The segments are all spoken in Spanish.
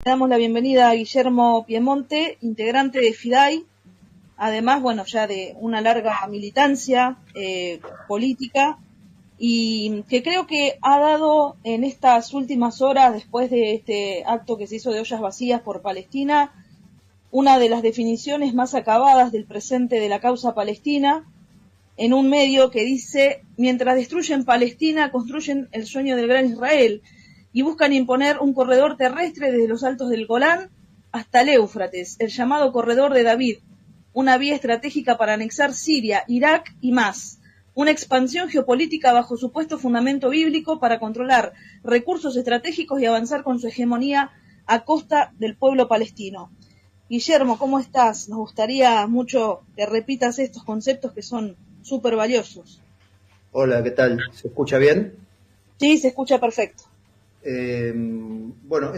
damos la bienvenida a Guillermo Piemonte, integrante de FIDAY, además, bueno, ya de una larga militancia política, y que creo que ha dado en estas últimas horas, después de este acto que se hizo de ollas vacías por Palestina, una de las definiciones más acabadas del presente de la causa palestina, en un medio que dice: mientras destruyen Palestina, construyen el sueño del gran Israel, y buscan imponer un corredor terrestre desde los altos del Golán hasta el Éufrates, el llamado corredor de David, una vía estratégica para anexar Siria, Irak y más, una expansión geopolítica bajo supuesto fundamento bíblico para controlar recursos estratégicos y avanzar con su hegemonía a costa del pueblo palestino. Guillermo, ¿cómo estás? Nos gustaría mucho que repitas estos conceptos que son súper valiosos. Hola, ¿qué tal? ¿Se escucha bien? Sí, se escucha perfecto. Bueno,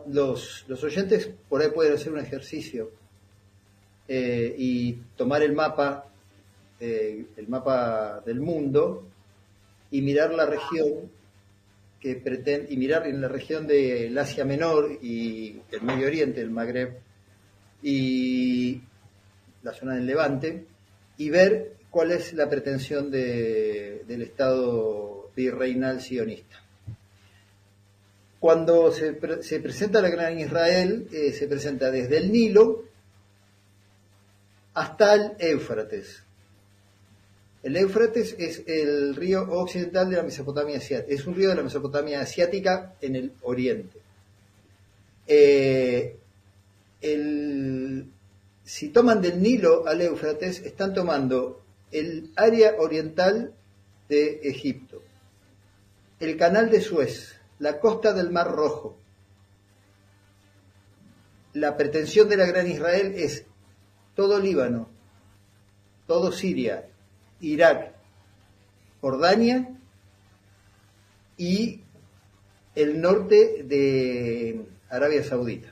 los oyentes por ahí pueden hacer un ejercicio y tomar el mapa del mundo y mirar la región y mirar en la región del Asia Menor y el Medio Oriente, el Magreb y la zona del Levante, y ver cuál es la pretensión del Estado virreinal sionista. Cuando se presenta la Gran Israel, se presenta desde el Nilo hasta el Éufrates. El Éufrates es el río occidental de la Mesopotamia asiática, es un río de la Mesopotamia asiática en el oriente. Si toman del Nilo al Éufrates, están tomando el área oriental de Egipto, el canal de Suez, la costa del Mar Rojo. La pretensión de la Gran Israel es todo Líbano, todo Siria, Irak, Jordania y el norte de Arabia Saudita.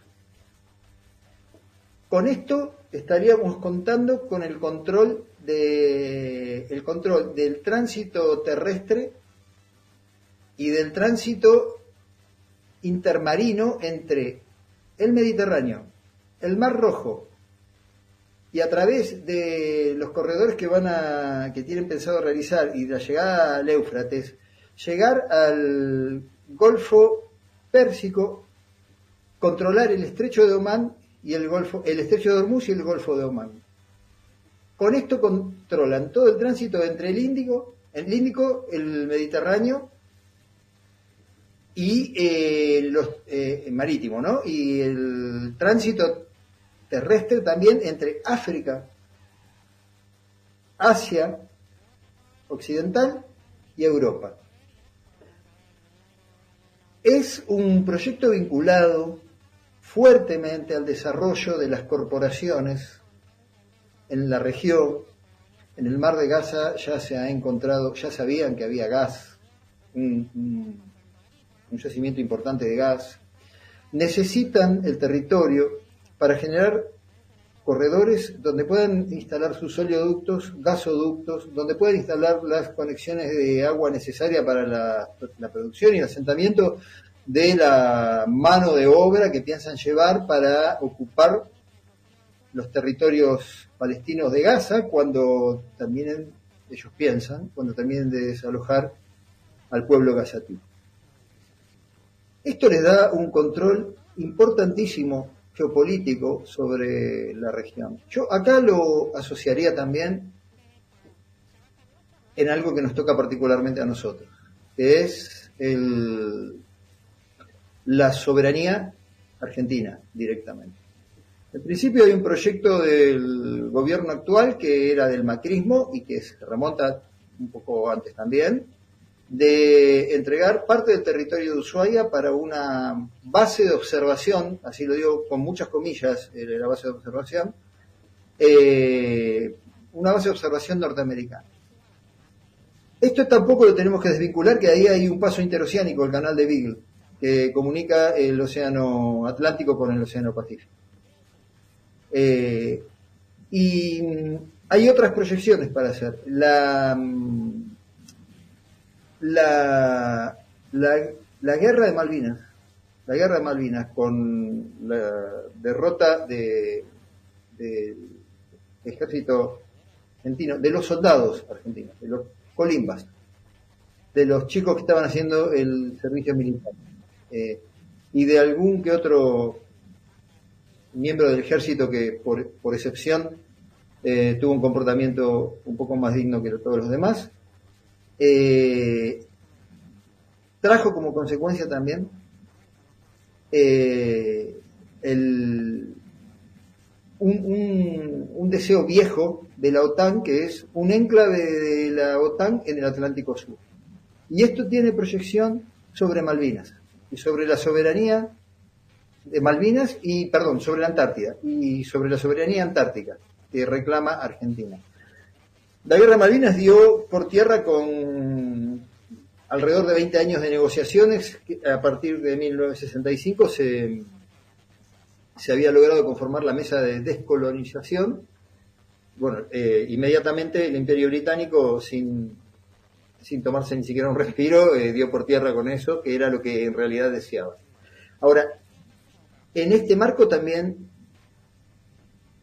Con esto estaríamos contando con el control del tránsito terrestre y del tránsito intermarino entre el Mediterráneo, el Mar Rojo, y a través de los corredores que tienen pensado realizar y la llegada al Éufrates, llegar al Golfo Pérsico, controlar el Estrecho de Omán y el Estrecho de Hormuz y el Golfo de Omán. Con esto controlan todo el tránsito entre el Índico, el Mediterráneo y el marítimo, ¿no? Y el tránsito terrestre también entre África, Asia Occidental y Europa. Es un proyecto vinculado fuertemente al desarrollo de las corporaciones en la región. En el mar de Gaza ya sabían que había gas, un yacimiento importante de gas. Necesitan el territorio para generar corredores donde puedan instalar sus oleoductos, gasoductos, donde puedan instalar las conexiones de agua necesaria para la producción y el asentamiento de la mano de obra que piensan llevar para ocupar los territorios palestinos de Gaza cuando terminen de desalojar al pueblo gazatí. Esto les da un control importantísimo geopolítico sobre la región. Yo acá lo asociaría también en algo que nos toca particularmente a nosotros, que es la soberanía argentina directamente. En principio hay un proyecto del gobierno actual que era del macrismo y que se remonta un poco antes también, de entregar parte del territorio de Ushuaia para una base de observación, así lo digo con muchas comillas, la base de observación, una base de observación norteamericana. Esto tampoco lo tenemos que desvincular, que ahí hay un paso interoceánico, el canal de Beagle, que comunica el océano Atlántico con el océano Pacífico. Y hay otras proyecciones para hacer. La guerra de Malvinas la guerra de Malvinas con la derrota del ejército argentino, de los soldados argentinos, de los colimbas, de los chicos que estaban haciendo el servicio militar, y de algún que otro miembro del ejército que por excepción tuvo un comportamiento un poco más digno que todos los demás, trajo como consecuencia también un deseo viejo de la OTAN, que es un enclave de la OTAN en el Atlántico Sur. Y esto tiene proyección sobre Malvinas y sobre la soberanía de Malvinas y, perdón, sobre la Antártida y sobre la soberanía antártica que reclama Argentina. La guerra de Malvinas dio por tierra con alrededor de 20 años de negociaciones. A partir de 1965 se había logrado conformar la mesa de descolonización. Bueno, inmediatamente el Imperio Británico, sin tomarse ni siquiera un respiro, dio por tierra con eso, que era lo que en realidad deseaba. Ahora, en este marco también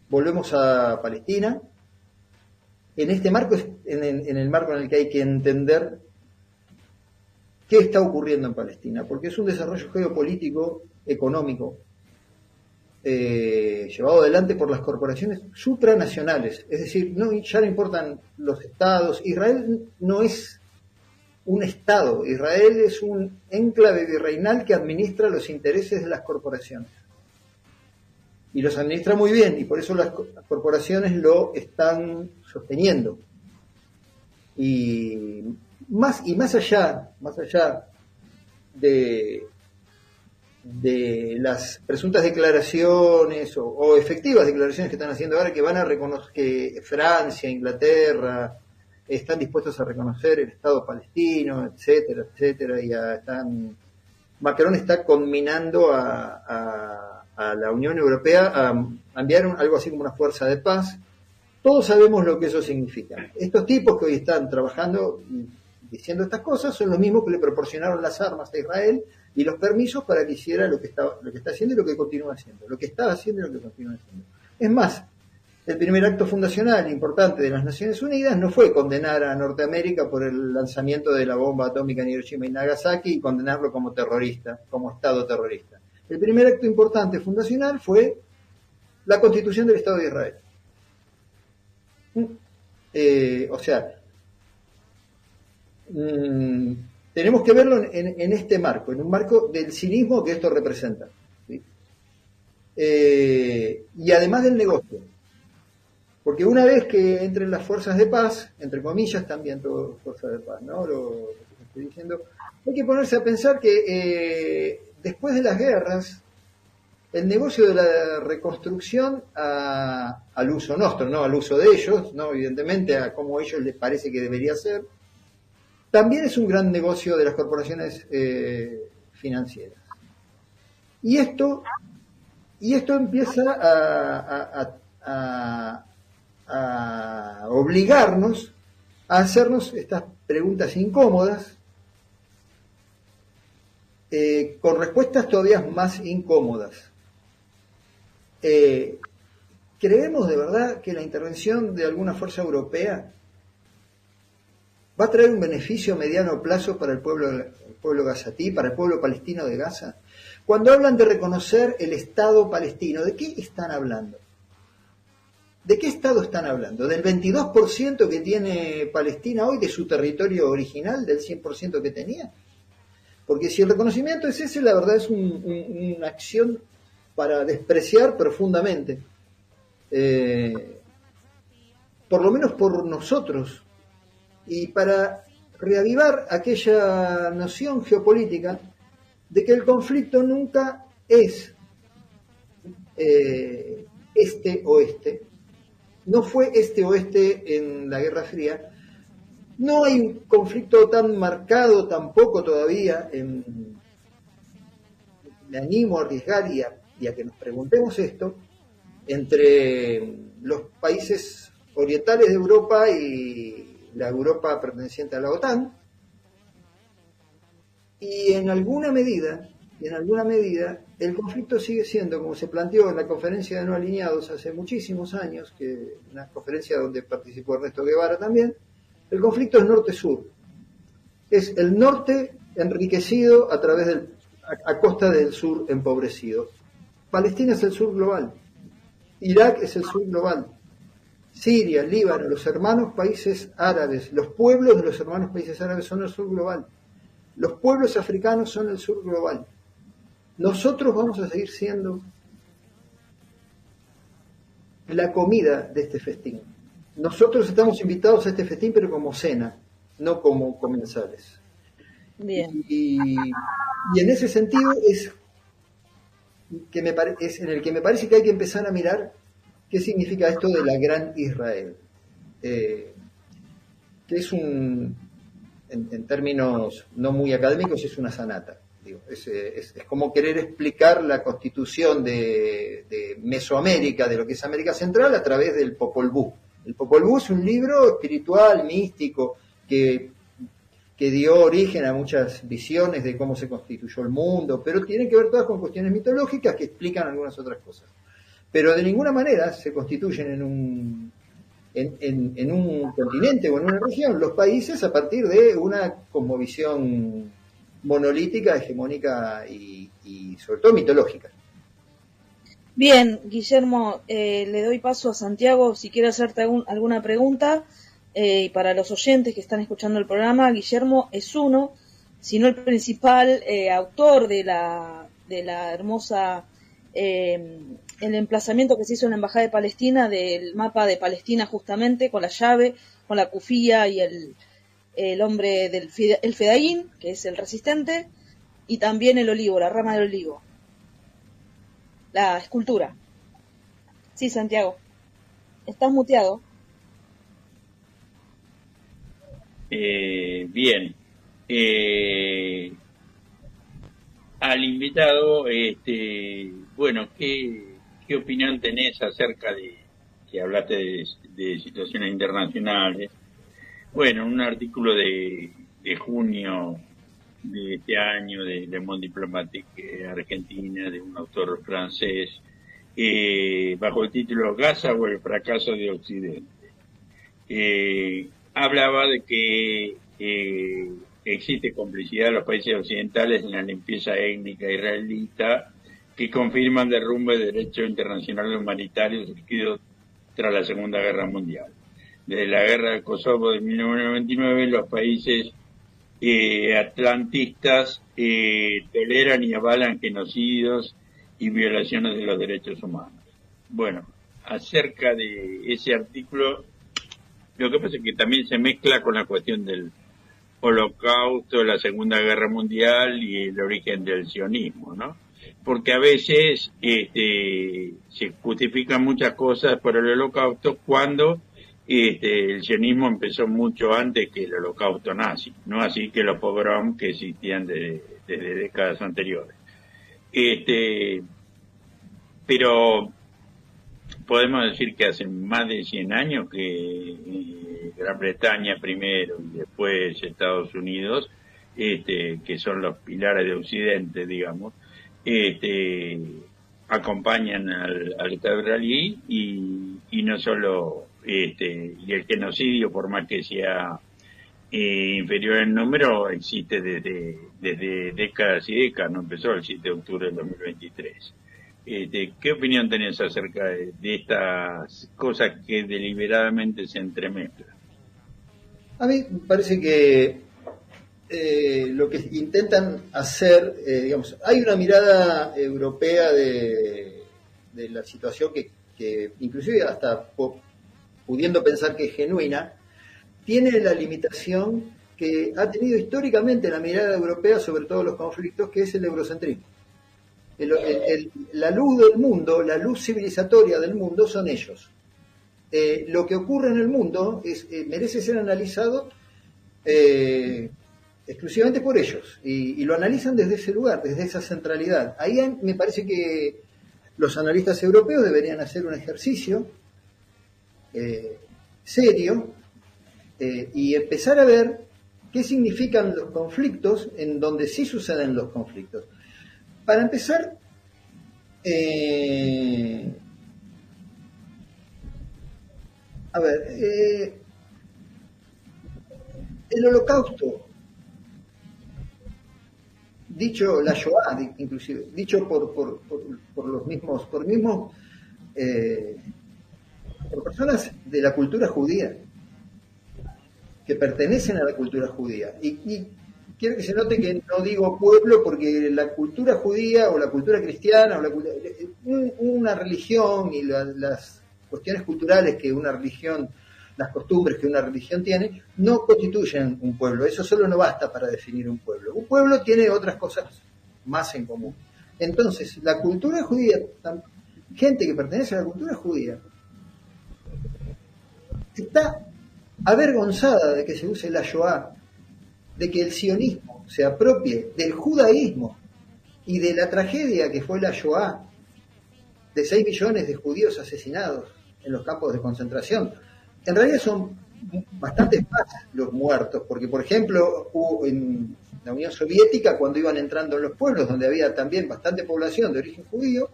volvemos a Palestina. En este marco, en el marco en el que hay que entender qué está ocurriendo en Palestina, porque es un desarrollo geopolítico, económico, llevado adelante por las corporaciones supranacionales, es decir, ya no importan los estados. Israel no es un estado, Israel es un enclave virreinal que administra los intereses de las corporaciones. Y los administra muy bien, y por eso las corporaciones lo están sosteniendo. Y más allá de las presuntas declaraciones o efectivas declaraciones que están haciendo ahora, que van a reconocer que Francia, Inglaterra están dispuestos a reconocer el Estado palestino, etcétera, etcétera, y Macron está conminando a la Unión Europea a enviar algo así como una fuerza de paz. Todos sabemos lo que eso significa. Estos tipos que hoy están trabajando y diciendo estas cosas son los mismos que le proporcionaron las armas a Israel y los permisos para que hiciera lo que está haciendo y lo que continúa haciendo, lo que estaba haciendo y lo que continúa haciendo. Es más, el primer acto fundacional importante de las Naciones Unidas no fue condenar a Norteamérica por el lanzamiento de la bomba atómica en Hiroshima y Nagasaki y condenarlo como terrorista, como Estado terrorista. El primer acto importante fundacional fue la Constitución del Estado de Israel. Tenemos que verlo en este marco, en un marco del cinismo que esto representa, ¿sí? Y además del negocio, porque una vez que entren las fuerzas de paz, entre comillas también todo fuerzas de paz, ¿no? Lo que estoy diciendo, hay que ponerse a pensar que después de las guerras, el negocio de la reconstrucción al uso nuestro, no al uso de ellos, no evidentemente a cómo a ellos les parece que debería ser, también es un gran negocio de las corporaciones financieras. Y esto empieza a obligarnos a hacernos estas preguntas incómodas, con respuestas todavía más incómodas. ¿Creemos de verdad que la intervención de alguna fuerza europea va a traer un beneficio a mediano plazo para el pueblo gazatí, para el pueblo palestino de Gaza? Cuando hablan de reconocer el Estado palestino, ¿de qué están hablando? ¿De qué Estado están hablando? ¿Del 22% que tiene Palestina hoy de su territorio original, del 100% que tenía? Porque si el reconocimiento es ese, la verdad es una acción para despreciar profundamente, por lo menos por nosotros, y para reavivar aquella noción geopolítica de que el conflicto nunca es este-oeste, no fue este-oeste en la Guerra Fría, no hay un conflicto tan marcado tampoco todavía, me animo a arriesgar y a que nos preguntemos esto, entre los países orientales de Europa y la Europa perteneciente a la OTAN, y en alguna medida y en alguna medida el conflicto sigue siendo, como se planteó en la conferencia de no alineados hace muchísimos años, que una conferencia donde participó Ernesto Guevara también, el conflicto es norte-sur. Es el norte enriquecido a costa del sur empobrecido. Palestina es el sur global, Irak es el sur global, Siria, Líbano, los hermanos países árabes, los pueblos de los hermanos países árabes son el sur global, los pueblos africanos son el sur global. Nosotros vamos a seguir siendo la comida de este festín. Nosotros estamos invitados a este festín, pero como cena, no como comensales. Bien. Y en ese sentido es en el que me parece que hay que empezar a mirar qué significa esto de la Gran Israel. Que es en términos no muy académicos, es una sanata. Digo, es como querer explicar la constitución de Mesoamérica, de lo que es América Central, a través del Popol Vuh. El Popol Vuh es un libro espiritual, místico, que dio origen a muchas visiones de cómo se constituyó el mundo, pero tiene que ver todas con cuestiones mitológicas que explican algunas otras cosas. Pero de ninguna manera se constituyen en un continente o en una región los países a partir de una cosmovisión monolítica, hegemónica y sobre todo mitológica. Bien, Guillermo, le doy paso a Santiago si quiere hacerte alguna pregunta. Y para los oyentes que están escuchando el programa, Guillermo es uno, si no el principal autor de la hermosa el emplazamiento que se hizo en la Embajada de Palestina del mapa de Palestina, justamente con la llave, con la cufía y el hombre el fedaín, que es el resistente, y también el olivo, la rama del olivo, la escultura. Sí, Santiago, estás muteado. Bien. Al invitado, bueno, ¿qué opinión tenés acerca de que hablaste de situaciones internacionales? Bueno, un artículo de junio de este año de Le Monde Diplomatique Argentina, de un autor francés, bajo el título Gaza o el fracaso de Occidente. Hablaba de que existe complicidad de los países occidentales en la limpieza étnica israelita que confirma el derrumbe del derecho internacional humanitario surgido tras la Segunda Guerra Mundial. Desde la Guerra de Kosovo de 1999, los países atlantistas toleran y avalan genocidios y violaciones de los derechos humanos. Bueno, acerca de ese artículo, lo que pasa es que también se mezcla con la cuestión del Holocausto, la Segunda Guerra Mundial y el origen del sionismo, ¿no? Porque a veces se justifican muchas cosas por el Holocausto cuando el sionismo empezó mucho antes que el Holocausto nazi, no así que los pogroms que existían desde décadas anteriores. Pero podemos decir que hace más de 100 años que Gran Bretaña primero y después Estados Unidos, que son los pilares de Occidente, digamos, acompañan al Estado israelí y no solo, y el genocidio, por más que sea inferior en número, existe desde décadas y décadas, no empezó el 7 de octubre del 2023. ¿Qué opinión tenés acerca de estas cosas que deliberadamente se entremezclan? A mí me parece que lo que intentan hacer, digamos, hay una mirada europea de la situación que inclusive hasta pudiendo pensar que es genuina, tiene la limitación que ha tenido históricamente la mirada europea sobre todos los conflictos, que es el eurocentrismo. La luz del mundo, la luz civilizatoria del mundo son ellos. Lo que ocurre en el mundo merece ser analizado exclusivamente por ellos y lo analizan desde ese lugar, desde esa centralidad. Ahí me parece que los analistas europeos deberían hacer un ejercicio serio y empezar a ver qué significan los conflictos en donde sí suceden los conflictos. Para empezar, a ver, el Holocausto, dicho la Shoah, inclusive, dicho por los mismos, por personas de la cultura judía, que pertenecen a la cultura judía. Y quiero que se note que no digo pueblo porque la cultura judía o la cultura cristiana o una religión y las cuestiones culturales que una religión, las costumbres que una religión tiene, no constituyen un pueblo. Eso solo no basta para definir un pueblo. Un pueblo tiene otras cosas más en común. Entonces, la cultura judía, gente que pertenece a la cultura judía, está avergonzada de que se use la Shoah, de que el sionismo se apropie del judaísmo y de la tragedia que fue la Shoah, de 6 millones de judíos asesinados en los campos de concentración. En realidad son bastantes más los muertos, porque por ejemplo en la Unión Soviética, cuando iban entrando en los pueblos donde había también bastante población de origen judío,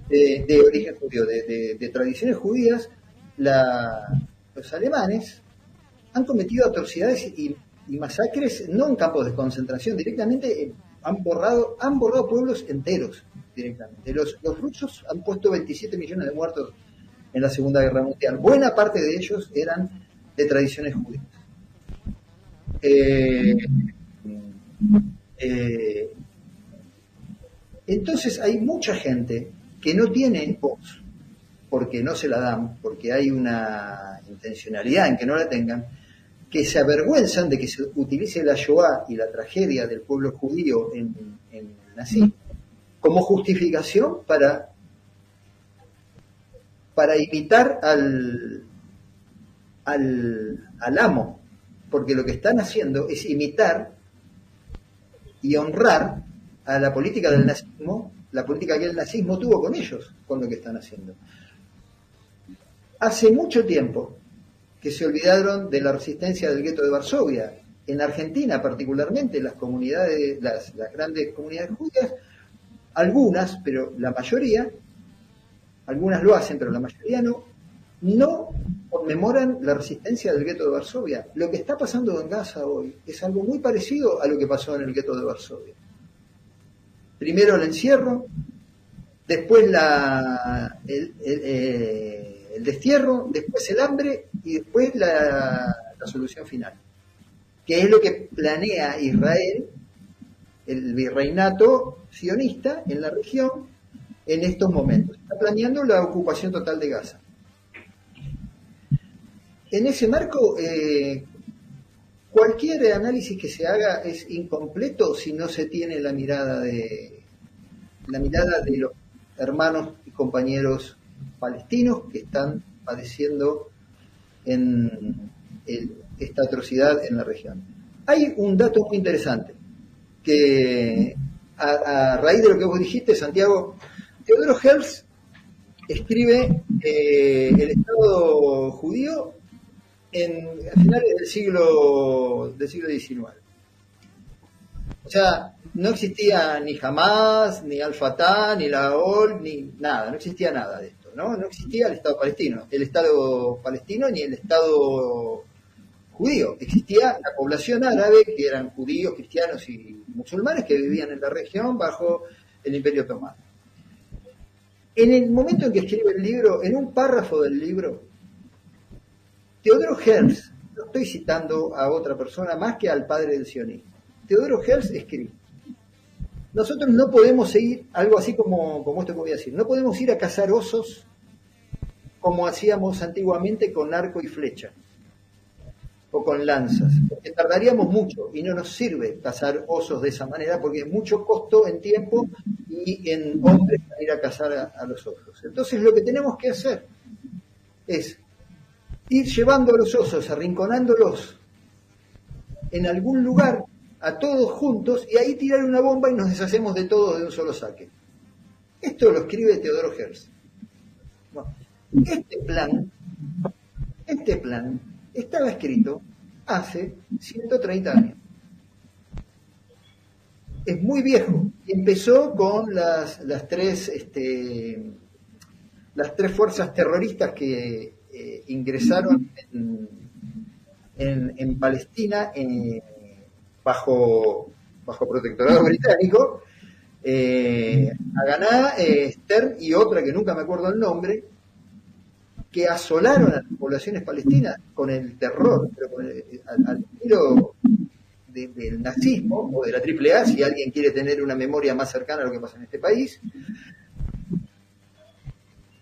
de tradiciones judías, los alemanes han cometido atrocidades y masacres no en campos de concentración, directamente han borrado pueblos enteros directamente. Los rusos han puesto 27 millones de muertos en la Segunda Guerra Mundial. Buena parte de ellos eran de tradiciones judías. Entonces hay mucha gente que no tiene voz, porque no se la dan, porque hay una intencionalidad en que no la tengan, que se avergüenzan de que se utilice la Shoah y la tragedia del pueblo judío en el nazismo como justificación para imitar al amo, porque lo que están haciendo es imitar y honrar a la política del nazismo, la política que el nazismo tuvo con ellos, con lo que están haciendo. Hace mucho tiempo que se olvidaron de la resistencia del gueto de Varsovia. En Argentina, particularmente, las grandes comunidades judías, algunas, pero la mayoría, algunas lo hacen, pero la mayoría no conmemoran la resistencia del gueto de Varsovia. Lo que está pasando en Gaza hoy es algo muy parecido a lo que pasó en el gueto de Varsovia. Primero el encierro, después el destierro, después el hambre y después la solución final, que es lo que planea Israel, el virreinato sionista en la región en estos momentos. Está planeando la ocupación total de Gaza. En ese marco, cualquier análisis que se haga es incompleto si no se tiene la mirada de los hermanos y compañeros palestinos que están padeciendo esta atrocidad en la región. Hay un dato muy interesante que a raíz de lo que vos dijiste, Santiago, Teodoro Herzl escribe el Estado judío a finales del siglo XIX. O sea, no existía ni Hamas, ni Al-Fatah, ni la OL, ni nada, no existía nada de esto, ¿no? No existía el Estado palestino ni el Estado judío. Existía la población árabe, que eran judíos, cristianos y musulmanes que vivían en la región bajo el Imperio Otomano. En el momento en que escribe el libro, en un párrafo del libro, Teodoro Herzl, no estoy citando a otra persona más que al padre del sionismo, Teodoro Herzl escribe: nosotros no podemos seguir, algo así como esto que voy a decir, no podemos ir a cazar osos como hacíamos antiguamente con arco y flecha, o con lanzas, porque tardaríamos mucho y no nos sirve cazar osos de esa manera porque es mucho costo en tiempo y en hombres para ir a cazar a los osos. Entonces lo que tenemos que hacer es ir llevando a los osos, arrinconándolos en algún lugar a todos juntos y ahí tirar una bomba y nos deshacemos de todos de un solo saque. Esto lo escribe Teodoro Herzl. Bueno, este plan estaba escrito hace 130 años. es muy viejo. Empezó con las tres fuerzas terroristas que ingresaron en Palestina bajo protectorado británico, Haganah, Stern y otra que nunca me acuerdo el nombre, que asolaron a las poblaciones palestinas con el terror, pero al estilo del nazismo o de la AAA, si alguien quiere tener una memoria más cercana a lo que pasa en este país.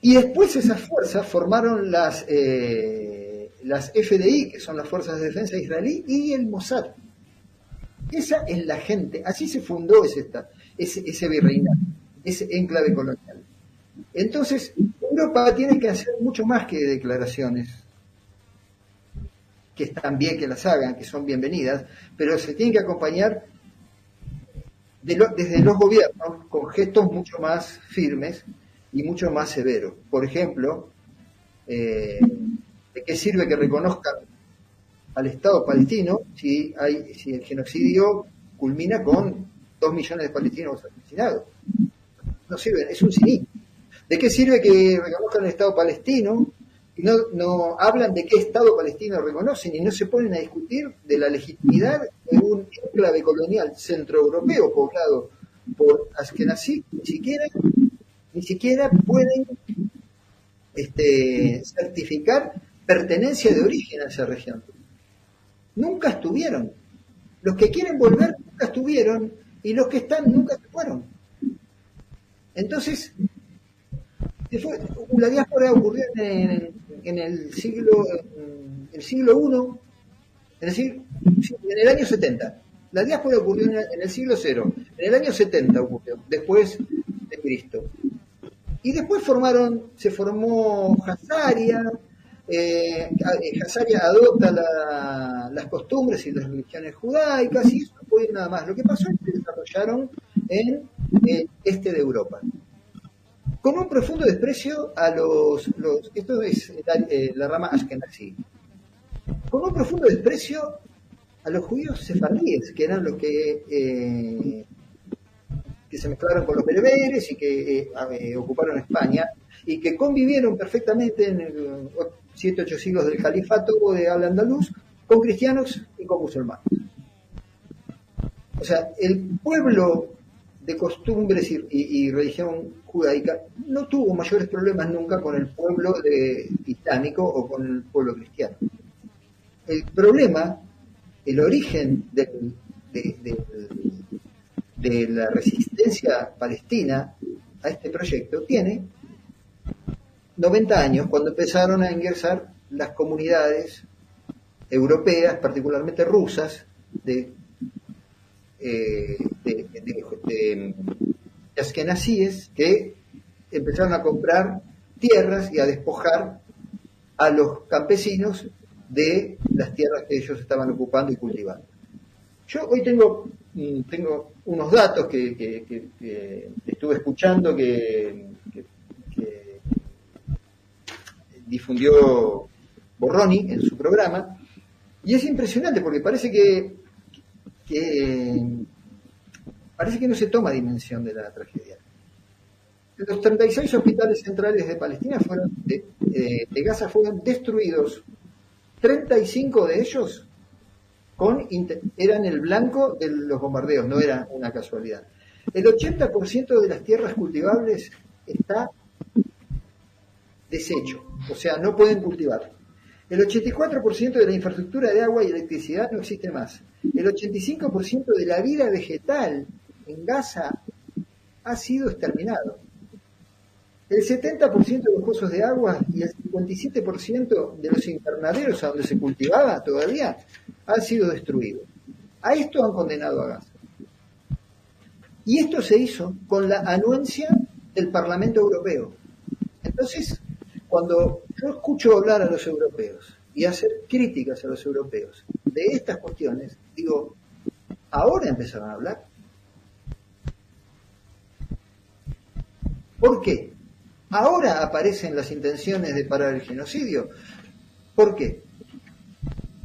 Y después esas fuerzas formaron las FDI, que son las Fuerzas de Defensa Israelí, y el Mossad. Esa es la gente, así se fundó ese virreinato, ese enclave colonial. Entonces, Europa tiene que hacer mucho más que declaraciones, que están bien que las hagan, que son bienvenidas, pero se tienen que acompañar desde los gobiernos con gestos mucho más firmes y mucho más severos. Por ejemplo, ¿de qué sirve que reconozcan al Estado palestino si el genocidio culmina con 2 millones de palestinos asesinados? No sirve, es un cinismo. ¿De qué sirve que reconozcan el Estado palestino y no hablan de qué Estado palestino reconocen y no se ponen a discutir de la legitimidad de un enclave colonial centroeuropeo poblado por askenazí? Ni siquiera pueden certificar pertenencia de origen a esa región. Nunca estuvieron. Los que quieren volver nunca estuvieron y los que están nunca se fueron. Entonces, la diáspora ocurrió en el siglo I, en el año 70. La diáspora ocurrió en el siglo 0. En el año 70 ocurrió, después de Cristo. Y después se formó Hazaria. Hazaria adopta las costumbres y las religiones judaicas, y eso no fue nada más. Lo que pasó es que se desarrollaron en el este de Europa, con un profundo desprecio a esto es la rama Ashkenazí, con un profundo desprecio a los judíos sefardíes, que eran los que se mezclaron con los bereberes y que ocuparon España y que convivieron perfectamente en el 7-8 siglos del califato de al-Andalus con cristianos y con musulmanes. O sea, el pueblo de costumbres y religión judaica no tuvo mayores problemas nunca con el pueblo islámico o con el pueblo cristiano. El problema, el origen de la resistencia palestina a este proyecto tiene 90 años, cuando empezaron a ingresar las comunidades europeas, particularmente rusas, de askenazíes, que empezaron a comprar tierras y a despojar a los campesinos de las tierras que ellos estaban ocupando y cultivando. Yo hoy tengo unos datos que estuve escuchando que difundió Borroni en su programa, y es impresionante porque parece que no se toma dimensión de la tragedia. Los 36 hospitales centrales de Palestina de Gaza fueron destruidos. 35 de ellos eran el blanco de los bombardeos, no era una casualidad. El 80% de las tierras cultivables está deshecho, o sea, no pueden cultivar. El 84% de la infraestructura de agua y electricidad no existe más. El 85% de la vida vegetal en Gaza ha sido exterminado. El 70% de los pozos de agua y el 57% de los invernaderos a donde se cultivaba todavía han sido destruidos. A esto han condenado a Gaza. Y esto se hizo con la anuencia del Parlamento Europeo. Entonces, cuando yo escucho hablar a los europeos y hacer críticas a los europeos de estas cuestiones, digo, ¿ahora empezaron a hablar? ¿Por qué? ¿Ahora aparecen las intenciones de parar el genocidio? ¿Por qué?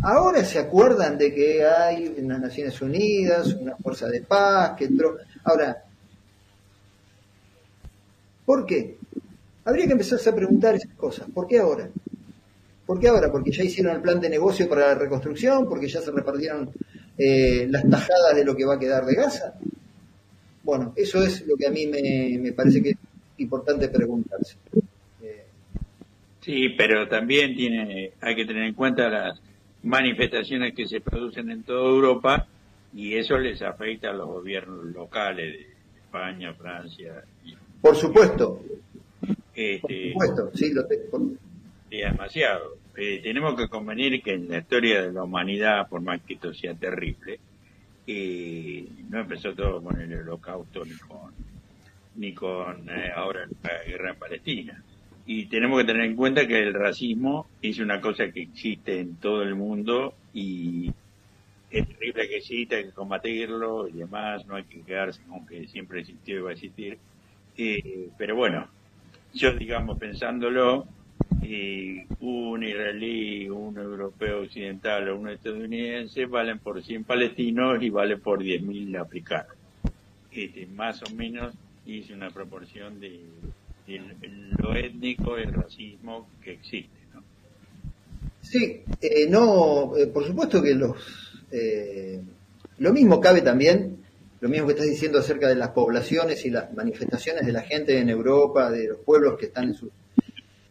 Ahora se acuerdan de que hay en las Naciones Unidas una fuerza de paz que entró. Ahora, ¿por qué? Habría que empezarse a preguntar esas cosas. ¿Por qué ahora? ¿Por qué ahora? ¿Porque ya hicieron el plan de negocio para la reconstrucción? ¿Porque ya se repartieron las tajadas de lo que va a quedar de Gaza? Bueno, eso es lo que a mí me parece que es importante preguntarse. Sí, pero también hay que tener en cuenta las manifestaciones que se producen en toda Europa y eso les afecta a los gobiernos locales de España, Francia. Por supuesto. Por supuesto, sí, demasiado. Tenemos que convenir que en la historia de la humanidad, por más que esto sea terrible, no empezó todo con el Holocausto ni con ahora la guerra en Palestina. Y tenemos que tener en cuenta que el racismo es una cosa que existe en todo el mundo y es terrible que exista, hay que combatirlo y demás, no hay que quedarse con que siempre existió y va a existir. Pero bueno, yo digamos pensándolo, un israelí, un europeo occidental o un estadounidense valen por 100 palestinos y valen por 10.000 africanos. Más o menos es una proporción de lo étnico, el racismo que existe, ¿no? Sí, por supuesto que lo mismo cabe también, lo mismo que estás diciendo acerca de las poblaciones y las manifestaciones de la gente en Europa, de los pueblos que están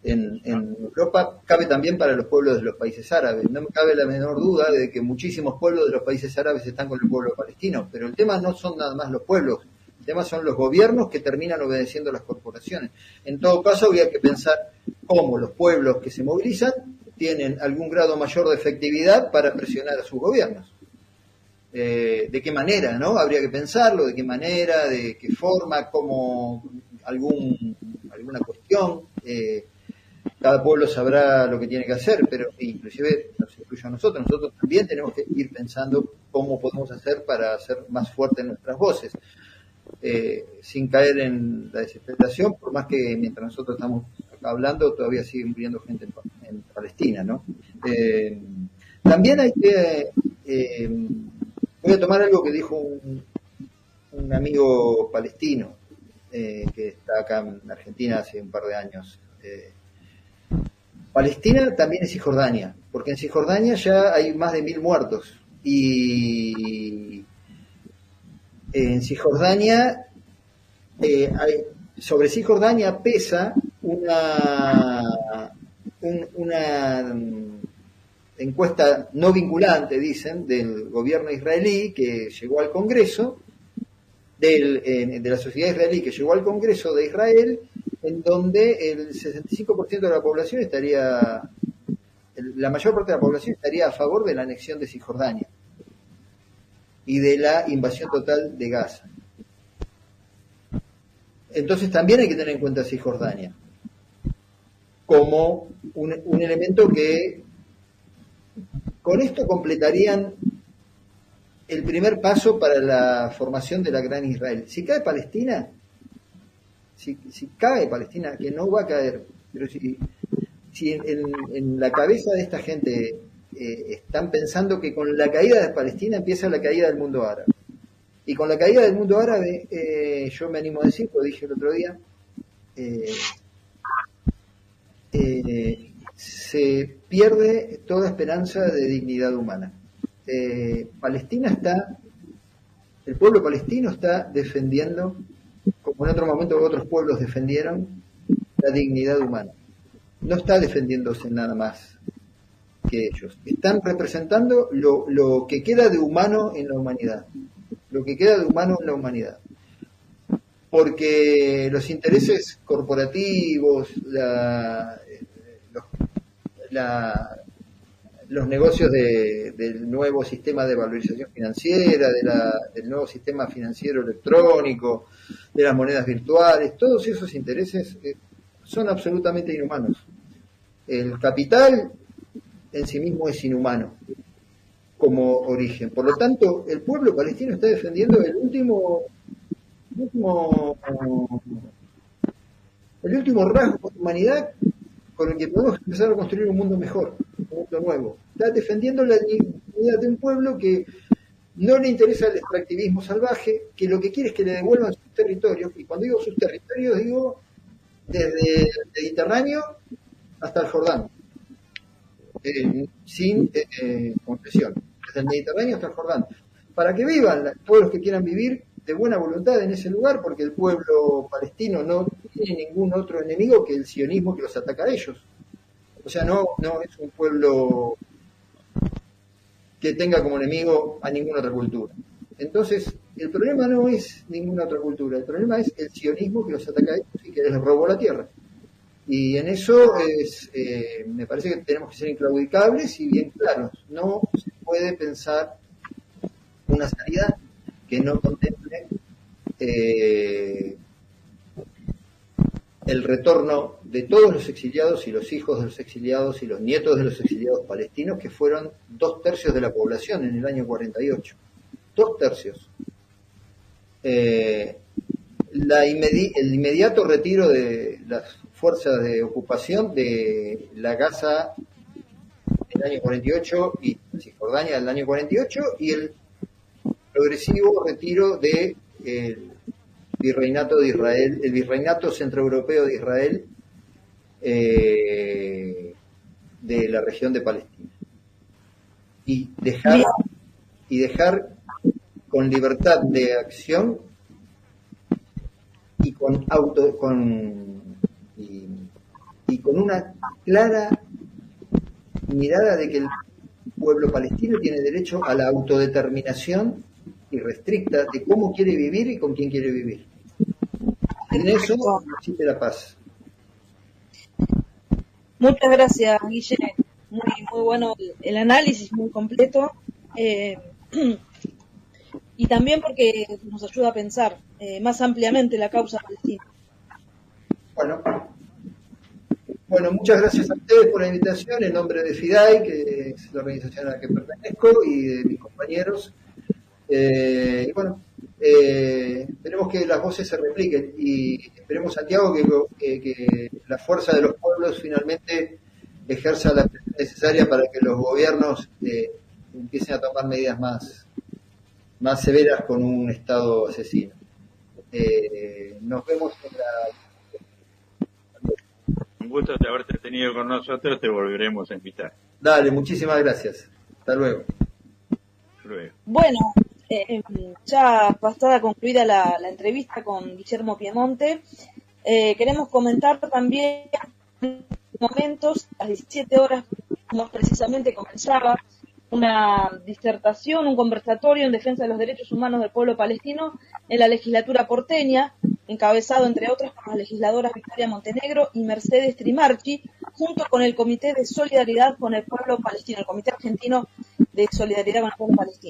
en Europa, cabe también para los pueblos de los países árabes. No me cabe la menor duda de que muchísimos pueblos de los países árabes están con el pueblo palestino, pero el tema no son nada más los pueblos. El tema son los gobiernos que terminan obedeciendo a las corporaciones. En todo caso, habría que pensar cómo los pueblos que se movilizan tienen algún grado mayor de efectividad para presionar a sus gobiernos. ¿De qué manera, no? Habría que pensarlo, de qué manera, de qué forma, cómo alguna cuestión. Cada pueblo sabrá lo que tiene que hacer, pero inclusive nos incluye a nosotros. Nosotros también tenemos que ir pensando cómo podemos hacer para hacer más fuertes nuestras voces. Sin caer en la desesperación, por más que mientras nosotros estamos acá hablando todavía sigue muriendo gente en Palestina, ¿no? También hay que voy a tomar algo que dijo un amigo palestino que está acá en Argentina hace un par de años. Palestina también es Cisjordania, porque en Cisjordania ya hay más de 1.000 muertos y en Cisjordania, sobre Cisjordania pesa una encuesta no vinculante, dicen, del gobierno israelí que llegó al Congreso, de la sociedad israelí que llegó al Congreso de Israel, en donde el 65% de la población la mayor parte de la población estaría a favor de la anexión de Cisjordania y de la invasión total de Gaza. Entonces también hay que tener en cuenta Cisjordania como un elemento que con esto completarían el primer paso para la formación de la Gran Israel. Si cae Palestina, que no va a caer, pero si en la cabeza de esta gente están pensando que con la caída de Palestina empieza la caída del mundo árabe. Y con la caída del mundo árabe, yo me animo a decir, lo dije el otro día, se pierde toda esperanza de dignidad humana. El pueblo palestino está defendiendo, como en otro momento otros pueblos defendieron, la dignidad humana. No está defendiéndose nada más que ellos. Están representando lo que queda de humano en la humanidad. Lo que queda de humano en la humanidad. Porque los intereses corporativos, los negocios del nuevo sistema de valorización financiera, del nuevo sistema financiero electrónico, de las monedas virtuales, todos esos intereses son absolutamente inhumanos. El capital en sí mismo es inhumano como origen. Por lo tanto, el pueblo palestino está defendiendo el último rasgo de humanidad con el que podemos empezar a construir un mundo mejor, un mundo nuevo. está defendiendo la dignidad de un pueblo que no le interesa el extractivismo salvaje, que lo que quiere es que le devuelvan sus territorios, y cuando digo sus territorios digo desde el Mediterráneo hasta el Jordán, sin concesión, desde el Mediterráneo hasta el Jordán, para que vivan los pueblos que quieran vivir de buena voluntad en ese lugar, porque el pueblo palestino no tiene ningún otro enemigo que el sionismo que los ataca a ellos. O sea, no es un pueblo que tenga como enemigo a ninguna otra cultura. Entonces, el problema no es ninguna otra cultura, el problema es el sionismo que los ataca a ellos y que les robó la tierra. Y en eso me parece que tenemos que ser inclaudicables y bien claros. No se puede pensar una salida que no contemple el retorno de todos los exiliados y los hijos de los exiliados y los nietos de los exiliados palestinos, que fueron 2/3 de la población en el año 48. 2/3. El inmediato retiro de las fuerzas de ocupación de la Gaza en el año 48 y Cisjordania en el año 48, y el progresivo retiro de el virreinato de Israel, el virreinato centroeuropeo de Israel, de la región de Palestina, y dejar con libertad de acción y con una clara mirada de que el pueblo palestino tiene derecho a la autodeterminación irrestricta de cómo quiere vivir y con quién quiere vivir. En eso existe la paz. Muchas gracias, Guille. Muy bueno el análisis, muy completo. Y también porque nos ayuda a pensar más ampliamente la causa palestina. Bueno, muchas gracias a ustedes por la invitación, en nombre de FIDAI, que es la organización a la que pertenezco, y de mis compañeros. Esperemos que las voces se repliquen y esperemos, Santiago, que la fuerza de los pueblos finalmente ejerza la presión necesaria para que los gobiernos empiecen a tomar medidas más severas con un Estado asesino. Nos vemos en la... Un gusto de haberte tenido con nosotros, te volveremos a invitar. Dale, muchísimas gracias. Hasta luego. Bueno, ya pasada concluida la entrevista con Guillermo Piemonte, queremos comentar también momentos, a las 17 horas más precisamente, comenzaba una disertación, un conversatorio en defensa de los derechos humanos del pueblo palestino en la legislatura porteña, encabezado entre otras por las legisladoras Victoria Montenegro y Mercedes Trimarchi, junto con el Comité de Solidaridad con el Pueblo Palestino, el Comité Argentino de Solidaridad con el Pueblo Palestino.